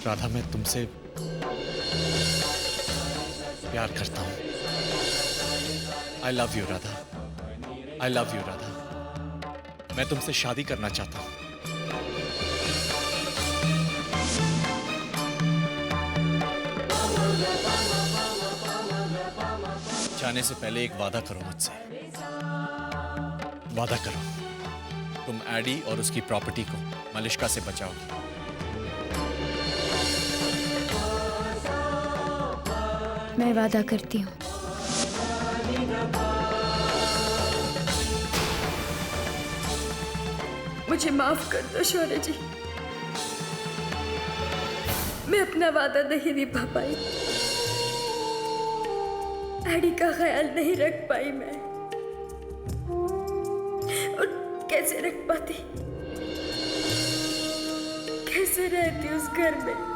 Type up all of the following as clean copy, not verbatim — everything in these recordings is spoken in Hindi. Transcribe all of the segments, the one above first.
राधा, मैं तुमसे प्यार करता हूं। I love you Radha, I love you Radha. मैं तुमसे शादी करना चाहता हूं। जाने से पहले एक वादा करो मुझसे। वादा करो, तुम एडी और उसकी प्रॉपर्टी को मलिष्का से बचाओगी। मैं वादा करती हूँ। मुझे माफ कर दो शौर्य जी, मैं अपना वादा नहीं निभा पाई। एडी का ख्याल नहीं रख पाई मैं, और कैसे रख पाती, कैसे रहती उस घर में,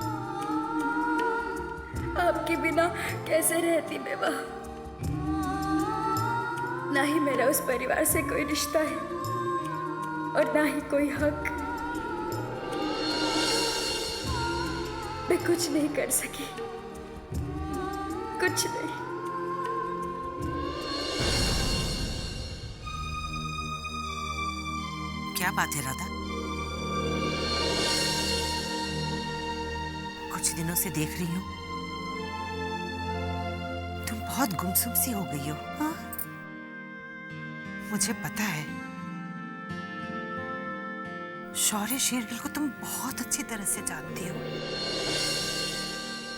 आपके बिना कैसे रहती मैं वहां। ना ही मेरा उस परिवार से कोई रिश्ता है और ना ही कोई हक। मैं कुछ नहीं कर सकी, कुछ नहीं। क्या बात है राधा? कुछ दिनों से देख रही हूँ तुम बहुत गुमसुम सी हो गई हो। हाँ? मुझे पता है शौर्य शेरगिल को तुम बहुत अच्छी तरह से जानती हो,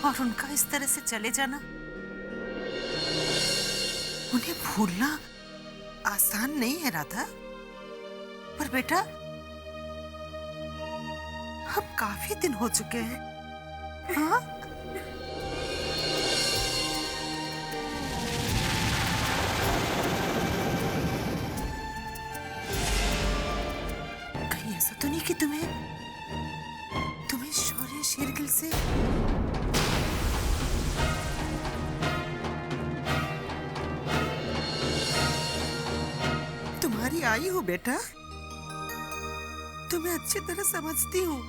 और उनका इस तरह से चले जाना, उन्हें भूलना आसान नहीं है राधा। पर बेटा, अब काफी दिन हो चुके हैं। हाँ? कहीं ऐसा तो नहीं कि तुम्हें शौर्य शेरगिल से तुम्हारी आई हो बेटा, तुम्हें अच्छी तरह समझती हूँ।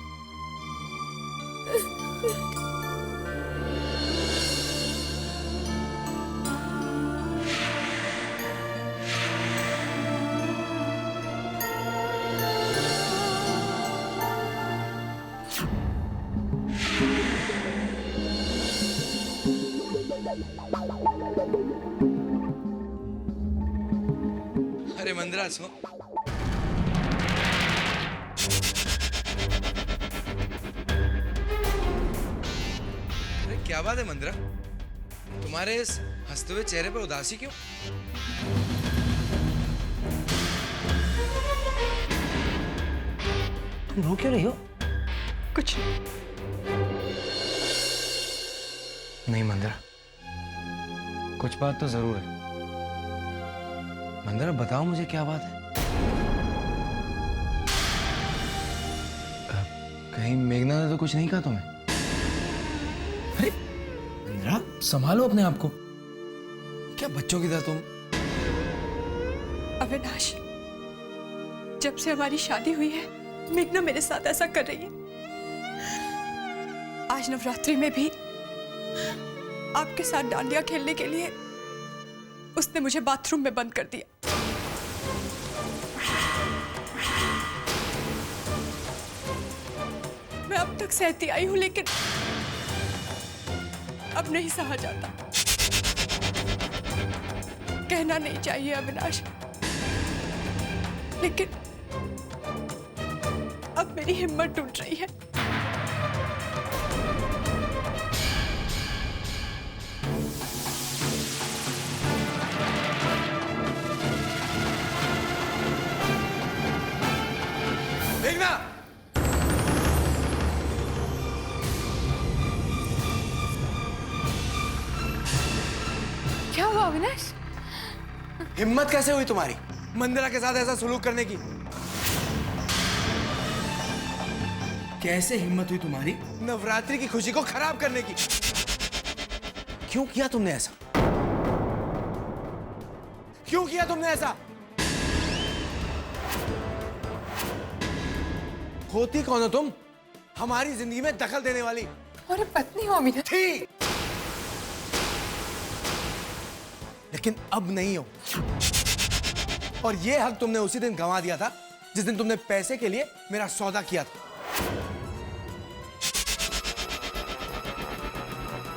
अरे मंदिरा सुनो। अरे क्या बात है मंदिरा, तुम्हारे इस हंसते हुए चेहरे पर उदासी क्यों? तुम रो क्यों रही हो? कुछ नहीं मंदिरा, कुछ बात तो जरूर है। मंदिरा बताओ मुझे क्या बात है। कहीं मेघना ने तो कुछ नहीं कहा तुम्हें? अरे इंदिरा, संभालो अपने आप को। क्या बच्चों की तरह तुम? अविनाश, जब से हमारी शादी हुई है मेघना मेरे साथ ऐसा कर रही है। आज नवरात्रि में भी आपके साथ डांडिया खेलने के लिए उसने मुझे बाथरूम में बंद कर दिया। मैं अब तक सहती आई हूं, लेकिन अब नहीं सहा जाता। कहना नहीं चाहिए अविनाश, लेकिन अब मेरी हिम्मत टूट रही है। मेघना! क्या हुआ अविनाश? हिम्मत कैसे हुई तुम्हारी मंदिरा के साथ ऐसा सलूक करने की? कैसे हिम्मत हुई तुम्हारी? नवरात्रि की खुशी को खराब करने की। क्यों किया तुमने ऐसा? क्यों किया तुमने ऐसा? होती कौन हो तुम? हमारी जिंदगी में दखल देने वाली। तुम्हारी पत्नी हो अविनाश। थी, लेकिन अब नहीं हो। और ये हक तुमने उसी दिन गंवा दिया था जिस दिन तुमने पैसे के लिए मेरा सौदा किया था।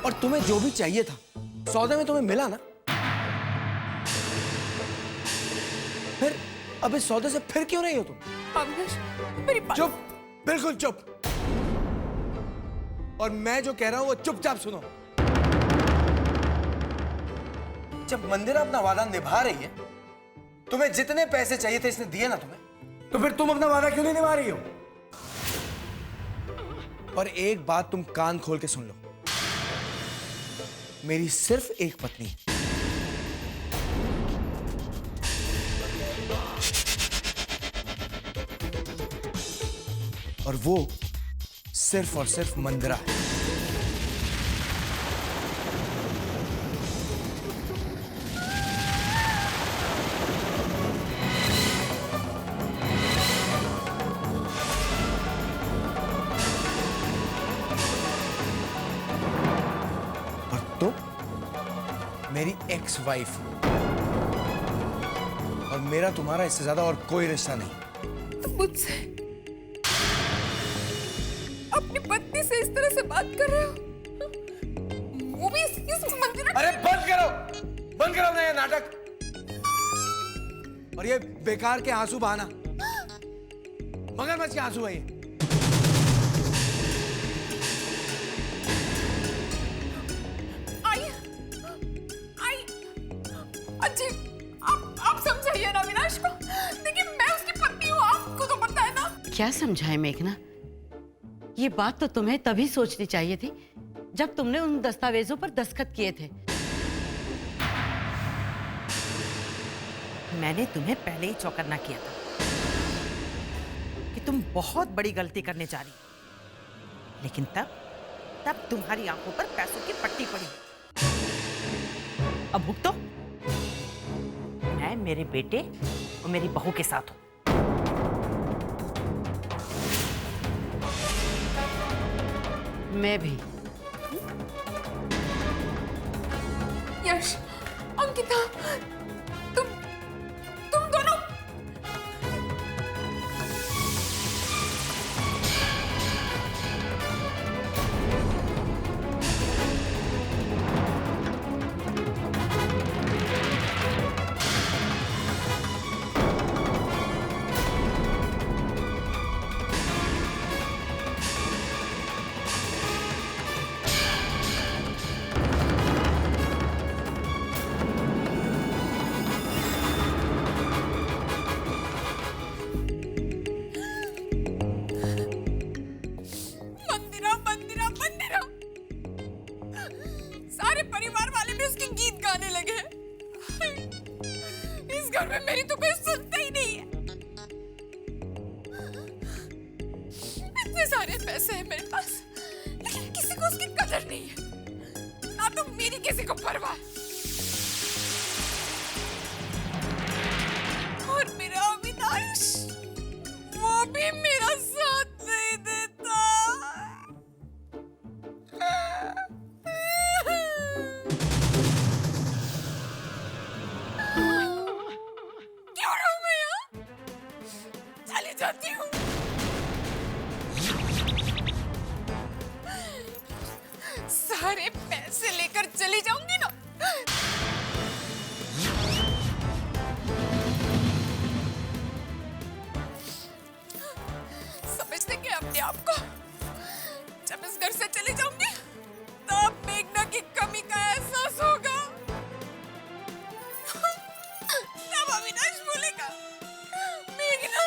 और तुम्हें जो भी चाहिए था सौदे में तुम्हें मिला ना। फिर अब इस सौदे से फिर क्यों नहीं हो तुम? अविनाश मेरी बात। चुप, बिल्कुल चुप। और मैं जो कह रहा हूं वो चुपचाप सुनो। जब मंदिरा अपना वादा निभा रही है, तुम्हें जितने पैसे चाहिए थे इसने दिए ना तुम्हें, तो फिर तुम अपना वादा क्यों नहीं निभा रही हो? और एक बात तुम कान खोल के सुन लो, मेरी सिर्फ एक पत्नी है। और वो सिर्फ और सिर्फ मंदिरा है। और तुम मेरी एक्स वाइफ हो। और मेरा तुम्हारा इससे ज्यादा और कोई रिश्ता नहीं। तुम मुझसे अपनी पत्नी से इस तरह से बात कर रहे हो, वो भी इस मंदिर। अरे बंद करो, बंद करो ना ये नाटक और ये बेकार के आंसू बहाना। मगरमच्छ के आंसू है ये। अजय, आप समझाइए ना अविनाश को। देखिए मैं उसकी पत्नी हूँ, आपको तो पता है ना। क्या समझाए मेघना? ये बात तो तुम्हें तभी सोचनी चाहिए थी जब तुमने उन दस्तावेजों पर दस्तखत किए थे। मैंने तुम्हें पहले ही चौकन्ना किया था कि तुम बहुत बड़ी गलती करने जा रही हो। लेकिन तब तुम्हारी आंखों पर पैसों की पट्टी पड़ी। अब भुगतो। मैं मेरे बेटे और मेरी बहू के साथ हूं। मैं भी। यश, अंकिता, तुम दोनों। सारे परिवार वाले भी उसके गीत गाने लगे। इस घर में मेरी तो कोई सुनता ही नहीं है। इतने सारे पैसे हैं मेरे पास, लेकिन किसी को उसकी कदर नहीं है, ना तो मेरी किसी को परवाह। और मेरा अविनाश, वो भी मेरा साथ नहीं देता। क्यों रहूं मैं यहाँ? चली जाती हूँ। सारे पैसे लेकर चली जाऊंगी ना। समझते क्या अपने आप को? जब इस घर से चली जाऊंगी तब मेघना की कमी का एहसास होगा। तब अविनाश बोलेगा, मेघना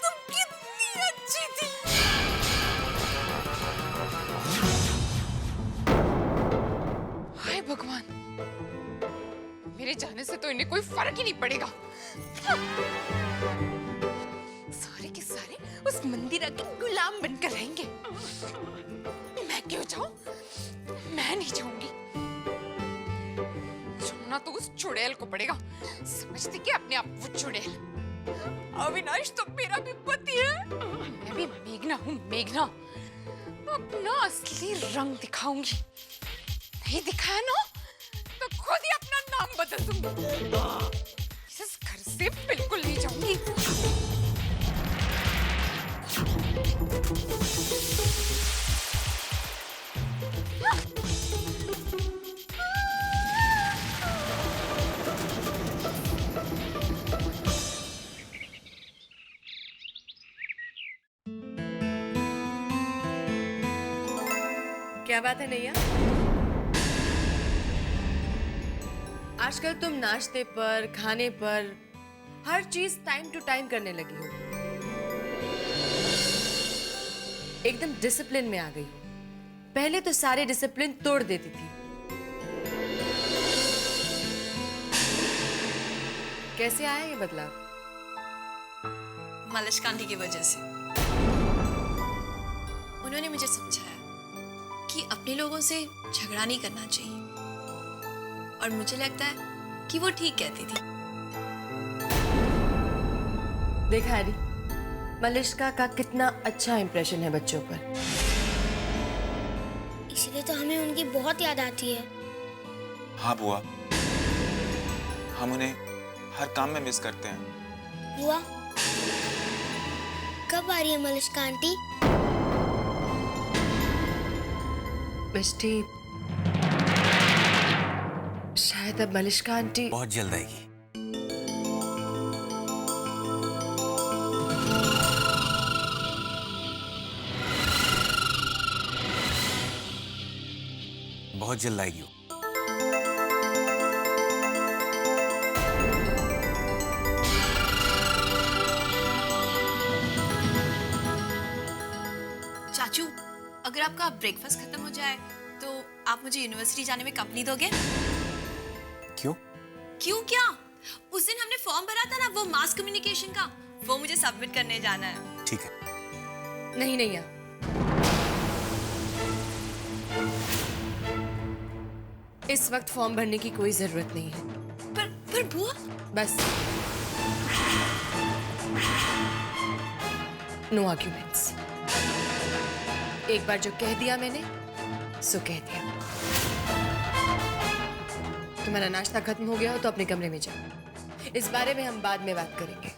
तुम कितनी अच्छी थी। हाय भगवान, मेरे जाने से तो इन्हें कोई फर्क ही नहीं पड़ेगा। सारे के सारे उस मंदिरा के गुलाम बनकर रहेंगे। मैं क्यों जाऊं? मैं नहीं जाऊंगी। जाना तो उस चुड़ैल को पड़ेगा। समझते कि अपने आप वो चुड़ैल। अविनाश तो मेरा भी पति है। मैं भी मेघना हूँ, मेघना। अपना असली रंग दिखाऊंगी। नहीं दिखाया ना तो खुद ही अपना नाम बदल दूंगी। इस घर से बिल्कुल नहीं जाऊंगी। क्या बात है नैया? आजकल तुम नाश्ते पर, खाने पर हर चीज टाइम टू टाइम करने लगी हो। एकदम डिसिप्लिन में आ गई हो। पहले तो सारे डिसिप्लिन तोड़ देती थी। कैसे आया ये बदलाव? मलिश्का आंटी की वजह से। उन्होंने मुझे समझाया कि अपने लोगों से झगड़ा नहीं करना चाहिए, और मुझे लगता है कि वो ठीक कहती थी। देखा हरी, मलिश्का का कितना अच्छा इंप्रेशन है बच्चों पर। इसलिए तो हमें उनकी बहुत याद आती है। हाँ बुआ, हम उन्हें हर काम में मिस करते हैं। बुआ, कब आ रही है मलिश्का आंटी? मिष्टी, शायद अब मलिश्का आंटी बहुत जल्द आएगी। बहुत जल्द आएगी। चाचू, अगर आपका ब्रेकफास्ट खत्म हो जाए तो आप मुझे यूनिवर्सिटी जाने में कंपनी दोगे? क्यों? क्यों क्या? उस दिन हमने फॉर्म भरा था ना, वो मास कम्युनिकेशन का, वो मुझे सबमिट करने जाना है। ठीक है। नहीं नैया, इस वक्त फॉर्म भरने की कोई जरूरत नहीं है। पर बुआ, बस नो आर्ग्यूमेंट्स। एक बार जो कह दिया मैंने सो कह दिया। तुम्हारा नाश्ता खत्म हो गया हो तो अपने कमरे में जाओ। इस बारे में हम बाद में बात करेंगे।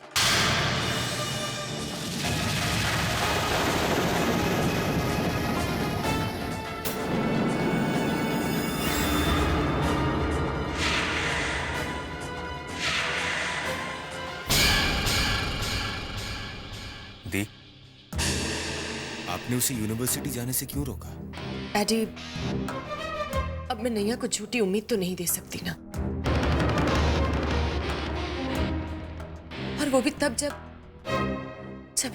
दी, आपने उसे यूनिवर्सिटी जाने से क्यों रोका? एडी, अब मैं नैया को झूठी उम्मीद तो नहीं दे सकती ना, और वो भी तब जब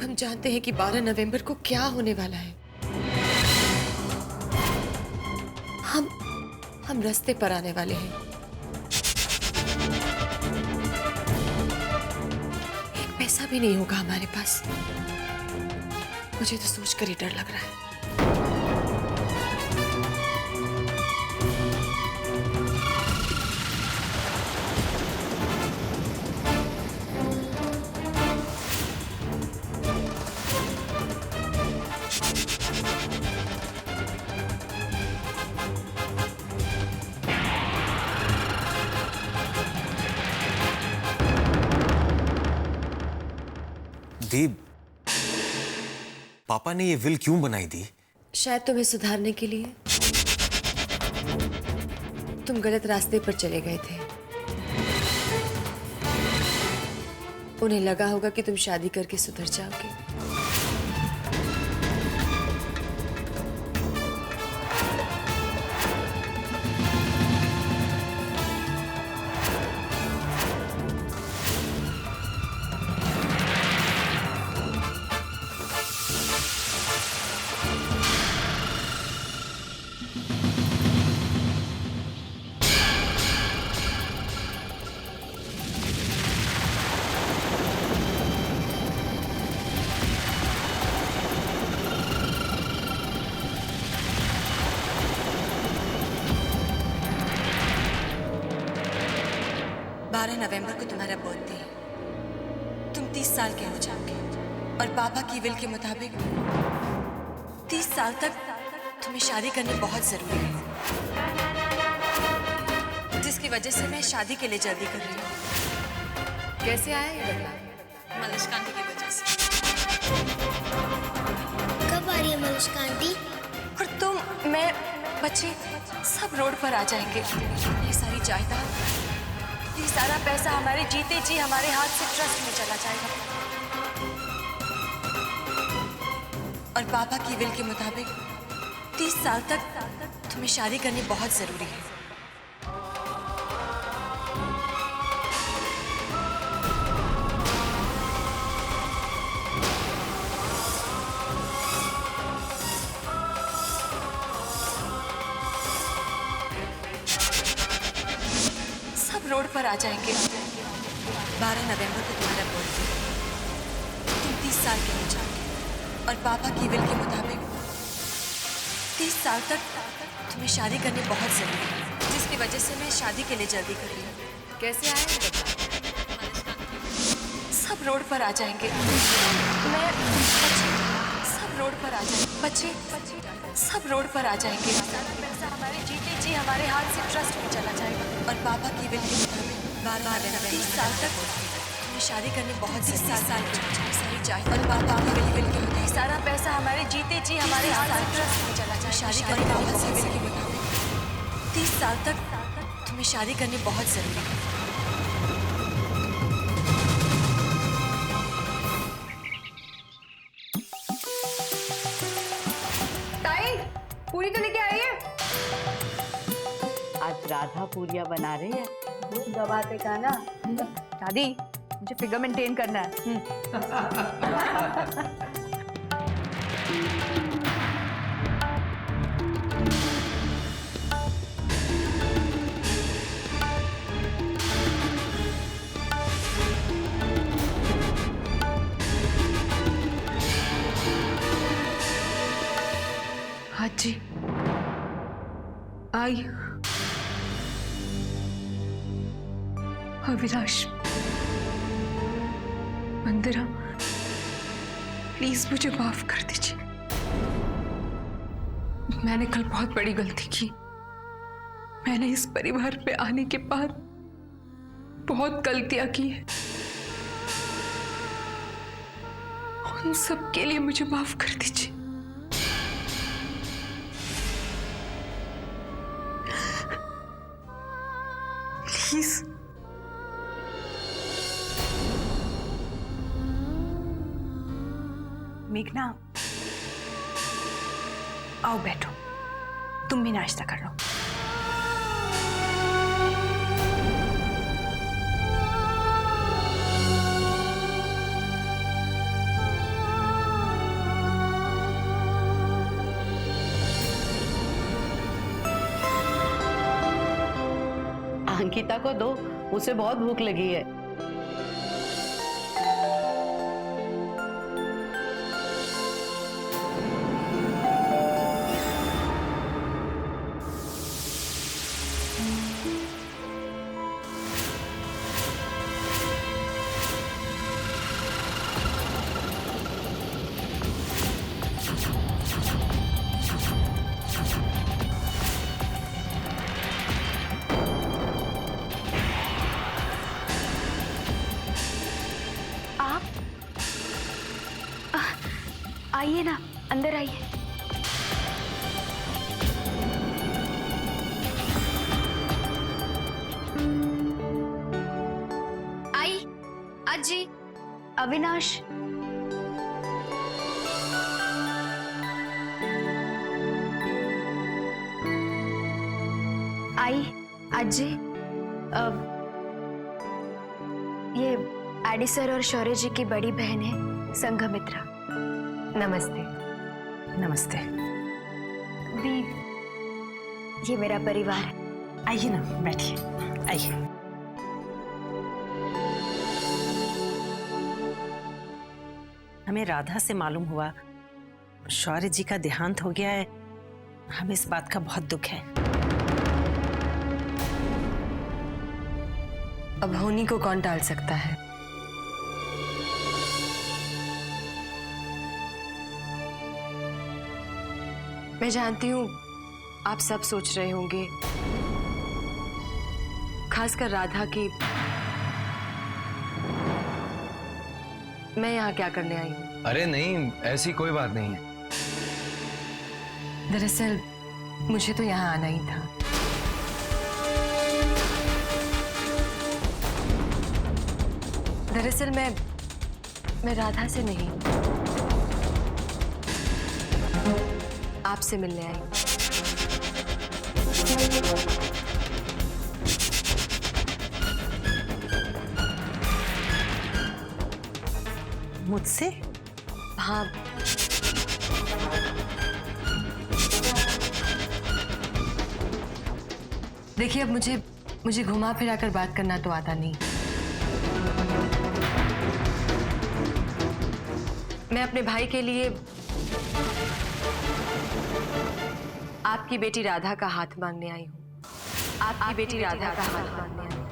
हम जानते हैं कि 12 नवंबर को क्या होने वाला है। हम रास्ते पर आने वाले हैं। एक पैसा भी नहीं होगा हमारे पास। मुझे तो सोचकर ही डर लग रहा है। दीप, पापा ने ये विल क्यों बनाई दी? शायद तुम्हें सुधारने के लिए। तुम गलत रास्ते पर चले गए थे। उन्हें लगा होगा कि तुम शादी करके सुधर जाओगे। नवंबर को तुम्हारा बर्थडे है। तुम 30 साल के हो जाओगे और पापा की विल के मुताबिक 30 साल तक तुम्हें शादी करनी बहुत जरूरी है, जिसकी वजह से मैं शादी के लिए जल्दी कर रही हूँ। कैसे आया ये बदलाव? मलिश्का आंटी की वजह से। कब आ रही है मलिश्का आंटी? और तुम, मैं, बच्चे सब रोड पर आ जाएंगे। ये सारी जायदाद, ये सारा पैसा हमारे जीते जी हमारे हाथ से ट्रस्ट में चला जाएगा। और पापा की विल के मुताबिक 30 साल तक तुम्हें शादी करनी बहुत जरूरी है। रोड पर आ जाएंगे। 12 नवंबर को तुम्हारा बर्थडे। तुम 30 साल के हो जाओगे और पापा की विल के मुताबिक 30 साल तक तुम्हें शादी करनी बहुत जरूरी है, जिसकी वजह से मैं शादी के लिए जल्दी कर रही हूँ। कैसे आए ये बदलाव? सब रोड पर आ जाएंगे। मैं, बच्चे सब रोड पर आ जाएंगे। बच्चे सब रोड पर आ जाएंगे। पैसा हमारे जीते जी हमारे हाथ से ट्रस्ट में चला जाएगा। और पापा की विल के मुताबिक 30 साल तक तुम्हें शादी करनी बहुत जरूरी है। साल की सारी जायदाद और पापा की विल के मुताबिक सारा पैसा हमारे जीते जी हमारे हाथ से ट्रस्ट में चला जाएगा। शादी करनी बहुत विल के मुताबिक 30 साल तक तुम्हें शादी करनी बहुत जरूरी है। पूरी तो लेके आई है। आज राधा पूरिया बना रही है। दबाते का ना दादी, मुझे फिगर मेंटेन करना है। हाँ जी, आई अविनाश, मंदिरा, प्लीज मुझे माफ कर दीजिए। मैंने कल बहुत बड़ी गलती की। मैंने इस परिवार पे आने के बाद बहुत गलतियां की हैं। उन सब के लिए मुझे माफ कर दीजिए। प्लीज। मेघना, आओ बैठो, तुम भी नाश्ता कर लो। अंकिता को दो, उसे बहुत भूख लगी है। आइए ना, अंदर आइए। आई, अजी, अविनाश, आई, अजी, ये एडी सर और शौर्य जी की बड़ी बहन है संघमित्रा। नमस्ते। नमस्ते। भी ये मेरा परिवार है। आइए ना, बैठिए, आइए। हमें राधा से मालूम हुआ शौर्य जी का देहांत हो गया है। हमें इस बात का बहुत दुख है। अब होनी को कौन टाल सकता है? मैं जानती हूँ आप सब सोच रहे होंगे, खासकर राधा की, मैं यहाँ क्या करने आई हूँ। अरे नहीं, ऐसी कोई बात नहीं है। दरअसल मुझे तो यहाँ आना ही था। दरअसल मैं राधा से नहीं, आपसे मिलने आई हूँ। मुझसे? हाँ, देखिए अब मुझे घुमा फिरा कर बात करना तो आता नहीं। मैं अपने भाई के लिए आपकी बेटी राधा का हाथ मांगने आई हूँ। आपकी बेटी राधा का हाथ मांगने आई हूँ।